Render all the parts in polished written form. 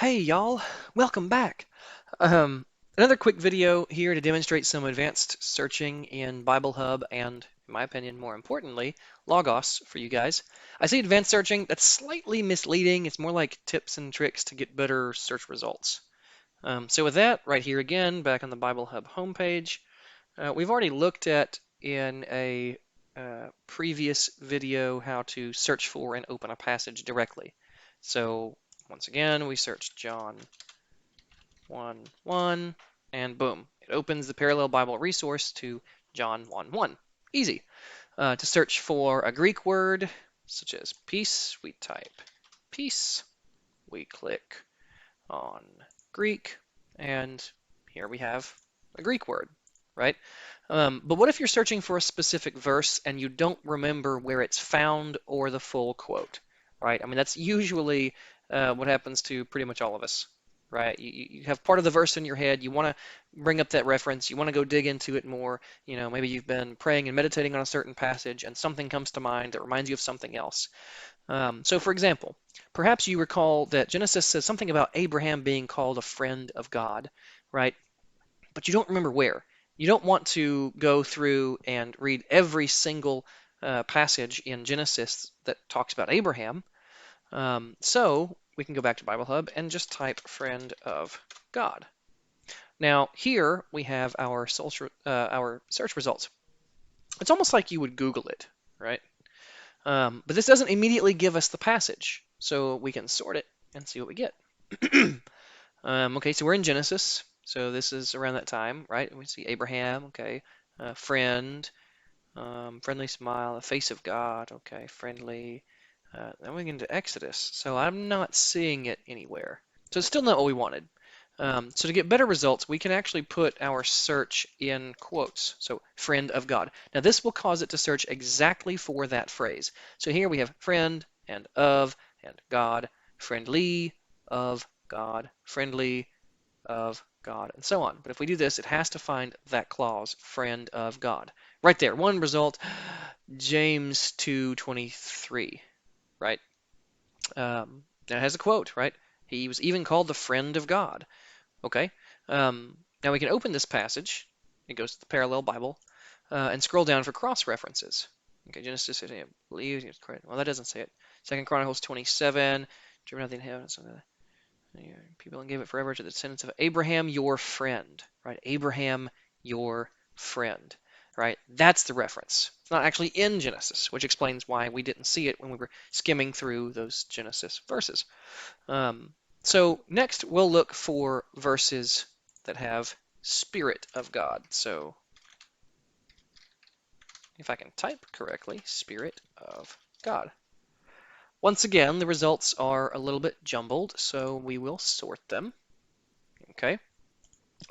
Hey y'all, welcome back. Um, Another quick video here to demonstrate some advanced searching in Bible Hub and, in my opinion, more importantly, Logos for you guys. I say advanced searching, that's slightly misleading. It's more like tips and tricks to get better search results. So with that, right here again, back on the Bible Hub homepage, we've already looked at in a previous video how to search for and open a passage directly. So once again, we search John 1:1, and boom, it opens the parallel Bible resource to John 1:1. Easy. To search for a Greek word, such as peace, we type peace, we click on Greek, and here we have a Greek word, right? But what if you're searching for a specific verse and you don't remember where it's found or the full quote, right? I mean, that's usually what happens to pretty much all of us, right? You have part of the verse in your head, you want to bring up that reference, you want to go dig into it more. You know, maybe you've been praying and meditating on a certain passage and something comes to mind that reminds you of something else. So, for example, perhaps you recall that Genesis says something about Abraham being called a friend of God, right? But you don't remember where. You don't want to go through and read every single passage in Genesis that talks about Abraham. So we can go back to Bible Hub and just type friend of God. Now here we have our search results. It's almost like you would Google it, right? But this doesn't immediately give us the passage, so we can sort it and see what we get. Okay, so we're in Genesis, so this is around that time, right? We see Abraham, okay, friend, friendly smile, the face of God, okay, friendly. Then we get into Exodus, so I'm not seeing it anywhere. So it's still not what we wanted. So to get better results, we can actually put our search in quotes. So friend of God. Now this will cause it to search exactly for that phrase. So here we have friend and God, friendly of God, friendly of God, and so on. But if we do this, it has to find that clause, friend of God. Right there, one result, James 2:23, right? That has a quote, right? He was even called the friend of God. Okay. Now we can open this passage. It goes to the parallel Bible and scroll down for cross references. Okay, Genesis, I believe it's correct. Well, that doesn't say it. Second Chronicles 27, driven out the inhabitants of the people and gave it forever to the descendants of Abraham, your friend, right? Abraham, your friend, right? That's the reference. It's not actually in Genesis, which explains why we didn't see it when we were skimming through those Genesis verses. So next we'll look for verses that have Spirit of God. So if I can type correctly, Spirit of God. Once again, the results are a little bit jumbled, so we will sort them. Okay.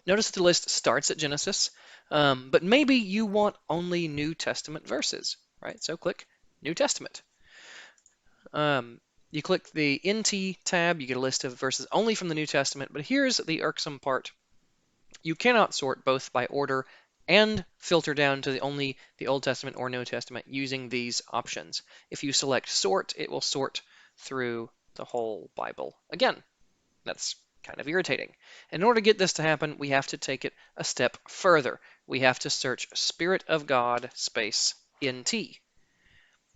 Notice the list starts at Genesis, but maybe you want only New Testament verses, right? So click New Testament. You click the NT tab, you get a list of verses only from the New Testament, but here's the irksome part. You cannot sort both by order and filter down to only the Old Testament or New Testament using these options. If you select sort, it will sort through the whole Bible again. That's kind of irritating. In order to get this to happen, we have to take it a step further. We have to search Spirit of God space NT.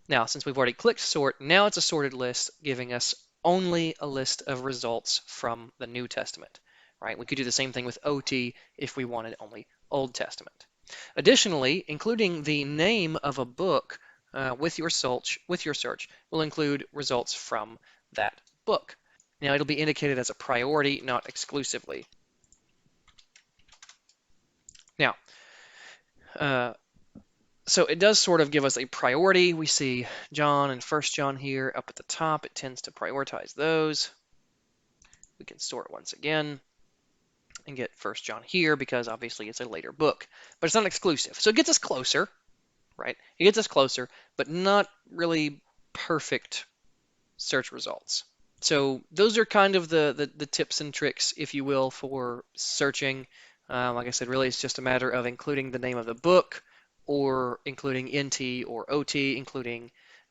Now, since we've already clicked sort, now it's a sorted list giving us only a list of results from the New Testament, right? We could do the same thing with OT if we wanted only Old Testament. Additionally, including the name of a book with your search will include results from that book. Now, it'll be indicated as a priority, not exclusively. Now, so it does sort of give us a priority. We see John and First John here up at the top. It tends to prioritize those. We can sort once again and get First John here because obviously it's a later book, but it's not exclusive. So it gets us closer, right? It gets us closer, but not really perfect search results. So those are kind of the tips and tricks, if you will, for searching. Like I said, really it's just a matter of including the name of the book or including NT or OT, including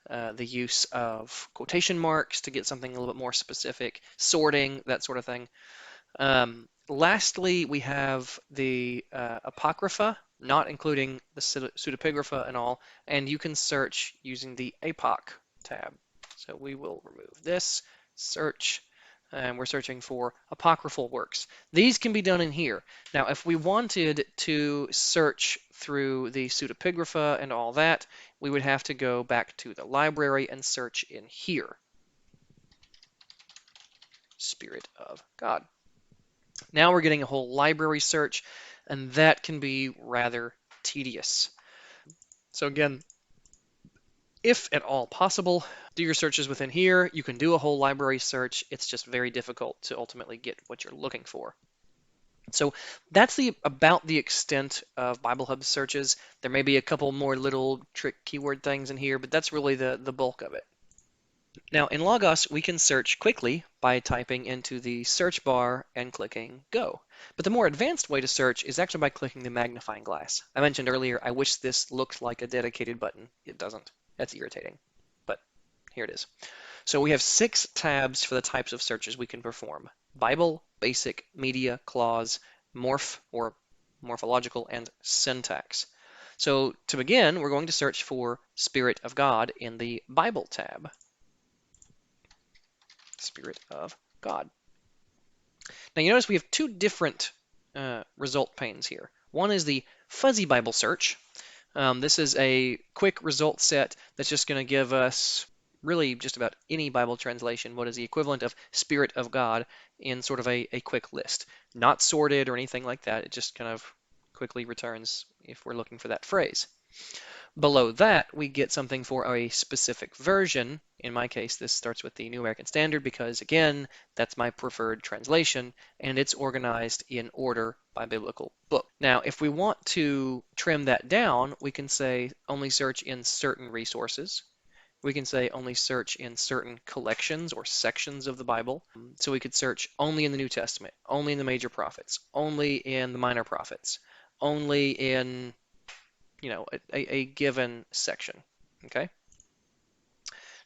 the use of quotation marks to get something a little bit more specific, sorting, that sort of thing. Lastly, we have the Apocrypha, not including the pseudepigrapha and all, and you can search using the APOC tab. So we will remove this, search, and we're searching for apocryphal works. These can be done in here. Now, if we wanted to search through the pseudepigrapha and all that, we would have to go back to the library and search in here. Spirit of God. Now we're getting a whole library search, and that can be rather tedious. So again, if at all possible, do your searches within here. You can do a whole library search. It's just very difficult to ultimately get what you're looking for. So that's about the extent of Bible Hub searches. There may be a couple more little trick keyword things in here, but that's really the bulk of it. Now in Logos, we can search quickly by typing into the search bar and clicking Go. But the more advanced way to search is actually by clicking the magnifying glass. I mentioned earlier, I wish this looked like a dedicated button. It doesn't. That's irritating, but here it is. So we have 6 tabs for the types of searches we can perform: Bible, Basic, Media, Clause, Morph or Morphological, and Syntax. So to begin, we're going to search for Spirit of God in the Bible tab. Spirit of God. Now you notice we have 2 different result panes here. One is the fuzzy Bible search. This is a quick result set that's just going to give us really just about any Bible translation what is the equivalent of Spirit of God in sort of a quick list. Not sorted or anything like that. It just kind of quickly returns if we're looking for that phrase. Below that, we get something for a specific version. In my case, this starts with the New American Standard because, again, that's my preferred translation, and it's organized in order by biblical book. Now, if we want to trim that down, we can say only search in certain resources. We can say only search in certain collections or sections of the Bible. So we could search only in the New Testament, only in the major prophets, only in the minor prophets, only in a given section, okay?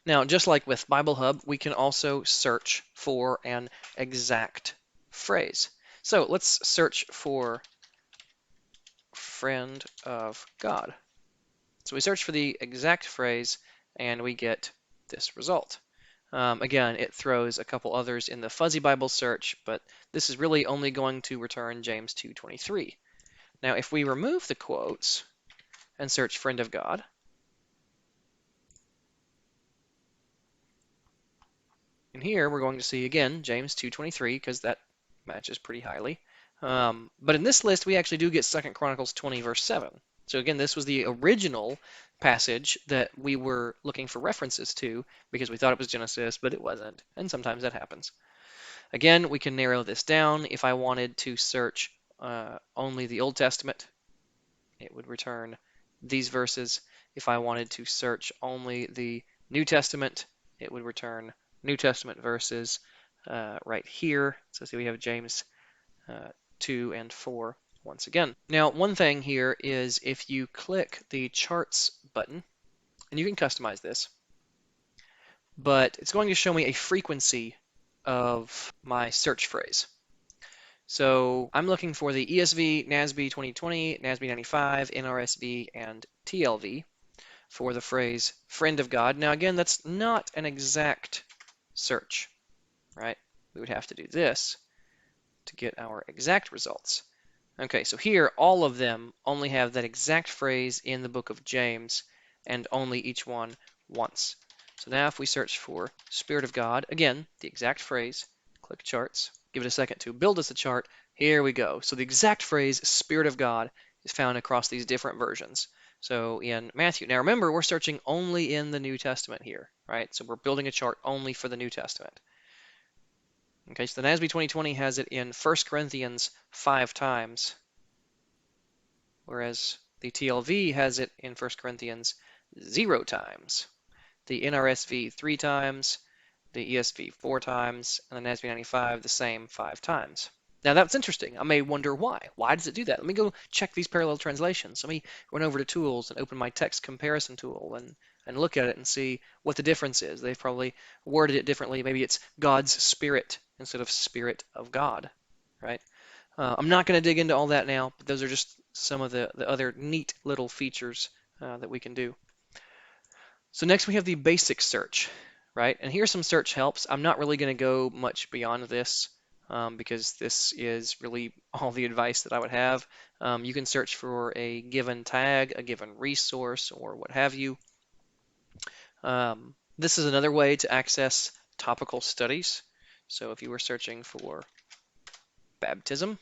Now, just like with Bible Hub, we can also search for an exact phrase. So let's search for friend of God. So we search for the exact phrase and we get this result. Again, it throws a couple others in the fuzzy Bible search, but this is really only going to return James 2:23. Now, if we remove the quotes and search friend of God, and here we're going to see again James 2:23 because that matches pretty highly. But in this list we actually do get 2 Chronicles 20 verse 7. So again, this was the original passage that we were looking for references to because we thought it was Genesis, but it wasn't, and sometimes that happens. Again, we can narrow this down. If I wanted to search only the Old Testament, it would return these verses. If I wanted to search only the New Testament, it would return New Testament verses right here. So see we have James 2 and 4 once again. Now one thing here is if you click the charts button, and you can customize this, but it's going to show me a frequency of my search phrase. So I'm looking for the ESV, NASB 2020, NASB 95, NRSV, and TLV for the phrase friend of God. Now again, that's not an exact search, right? We would have to do this to get our exact results. Okay, so here all of them only have that exact phrase in the book of James and only each one once. So now if we search for Spirit of God, again, the exact phrase, click charts, give it a second to build us a chart. Here we go. So the exact phrase Spirit of God is found across these different versions. So in Matthew, now remember we're searching only in the New Testament here, right? So we're building a chart only for the New Testament. Okay, so the NASB 2020 has it in 1 Corinthians 5 times, whereas the TLV has it in 1 Corinthians 0 times. The NRSV 3 times, the ESV 4 times, and the NASB 95 the same 5 times. Now that's interesting. I may wonder why. Why does it do that? Let me go check these parallel translations. Let me run over to Tools and open my text comparison tool, and and look at it and see what the difference is. They've probably worded it differently. Maybe it's God's Spirit instead of Spirit of God, right? I'm not going to dig into all that now, but those are just some of the other neat little features that we can do. So next we have the basic search, right? And here's some search helps. I'm not really going to go much beyond this because this is really all the advice that I would have. You can search for a given tag, a given resource, or what have you. This is another way to access topical studies. So if you were searching for baptism,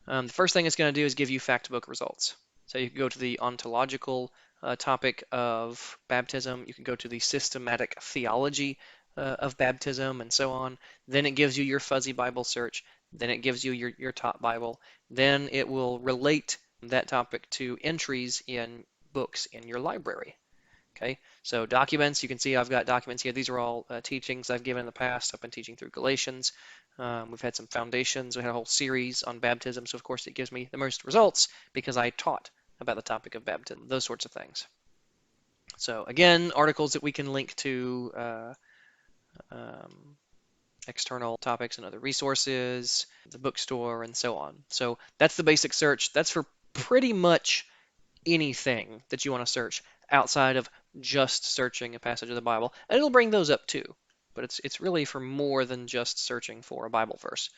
the first thing it's going to do is give you fact book results. So you can go to the ontological topic of baptism. You can go to the systematic theology of baptism and so on. Then it gives you your fuzzy Bible search. Then it gives you your top Bible. Then it will relate that topic to entries in books in your library. Okay, so documents, you can see I've got documents here. These are all teachings I've given in the past. I've been teaching through Galatians. We've had some foundations. We had a whole series on baptism. So of course it gives me the most results because I taught about the topic of baptism, those sorts of things. So again, articles that we can link to external topics and other resources, the bookstore, and so on. So that's the basic search. That's for pretty much anything that you want to search outside of just searching a passage of the Bible, and it'll bring those up too. But it's really for more than just searching for a Bible verse.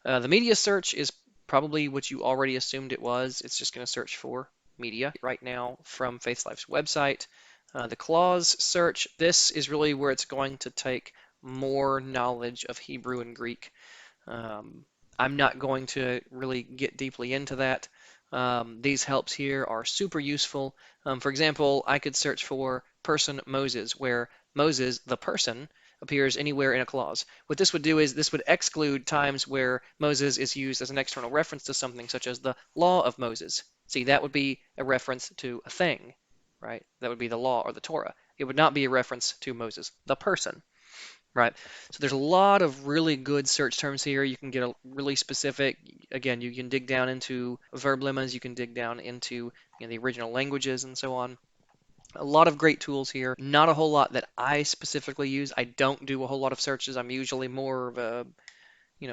The media search is probably what you already assumed it was. It's just going to search for media right now from Faith Life's website. The clause search, this is really where it's going to take more knowledge of Hebrew and Greek. I'm not going to really get deeply into that. These helps here are super useful. For example, I could search for person Moses, where Moses, the person, appears anywhere in a clause. What this would do is this would exclude times where Moses is used as an external reference to something such as the law of Moses. See, that would be a reference to a thing, right? That would be the law or the Torah. It would not be a reference to Moses, the person. Right. So there's a lot of really good search terms here. You can get a really specific. Again, you can dig down into verb lemmas. You can dig down into the original languages and so on. A lot of great tools here. Not a whole lot that I specifically use. I don't do a whole lot of searches. I'm usually more of a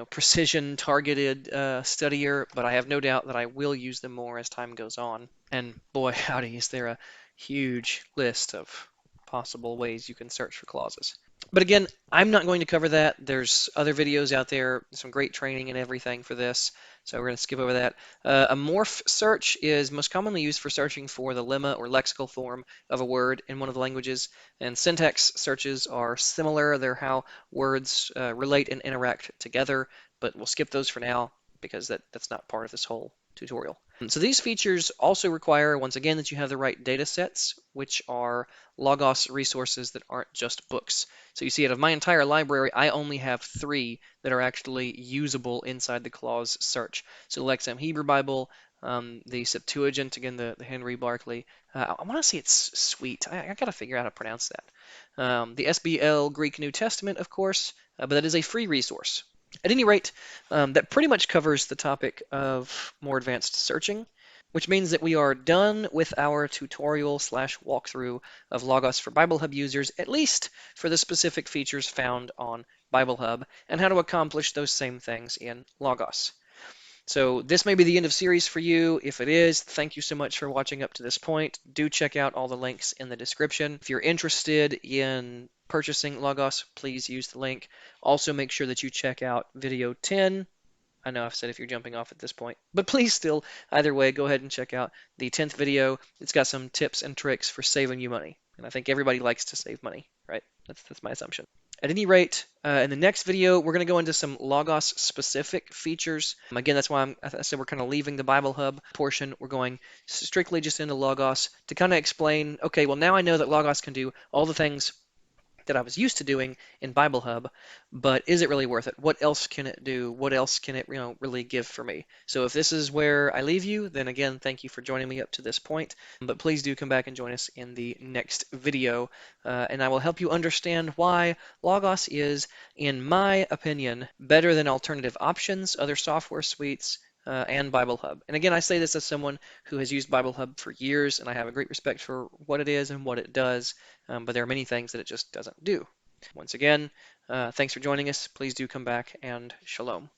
precision targeted studier, but I have no doubt that I will use them more as time goes on. And boy, howdy, is there a huge list of possible ways you can search for clauses. But again, I'm not going to cover that. There's other videos out there, some great training and everything for this, so we're going to skip over that. A morph search is most commonly used for searching for the lemma or lexical form of a word in one of the languages, and syntax searches are similar. They're how words relate and interact together, but we'll skip those for now because that's not part of this whole tutorial. So these features also require, once again, that you have the right data sets, which are Logos resources that aren't just books. So you see, out of my entire library, I only have 3 that are actually usable inside the clause search. So Lexham Hebrew Bible, the Septuagint, again, the Henry Barclay. I want to say it's sweet. I got to figure out how to pronounce that. The SBL Greek New Testament, of course, but that is a free resource. At any rate, that pretty much covers the topic of more advanced searching, which means that we are done with our tutorial / walkthrough of Logos for Bible Hub users, at least for the specific features found on Bible Hub and how to accomplish those same things in Logos. So this may be the end of series for you. If it is, thank you so much for watching up to this point. Do check out all the links in the description. If you're interested in purchasing Logos, please use the link. Also make sure that you check out video 10. I know I've said if you're jumping off at this point, but please still, either way, go ahead and check out the 10th video. It's got some tips and tricks for saving you money. And I think everybody likes to save money, right? That's my assumption. At any rate, in the next video, we're going to go into some Logos-specific features. Again, that's why I said we're kind of leaving the Bible Hub portion. We're going strictly just into Logos to kind of explain, okay, well, now I know that Logos can do all the things that I was used to doing in Bible Hub, but is it really worth it? What else can it do? What else can it really give for me? So if this is where I leave you, then again, thank you for joining me up to this point. But please do come back and join us in the next video, and I will help you understand why Logos is, in my opinion, better than alternative options, other software suites, and Bible Hub. And again, I say this as someone who has used Bible Hub for years, and I have a great respect for what it is and what it does, but there are many things that it just doesn't do. Once again, thanks for joining us. Please do come back, and shalom.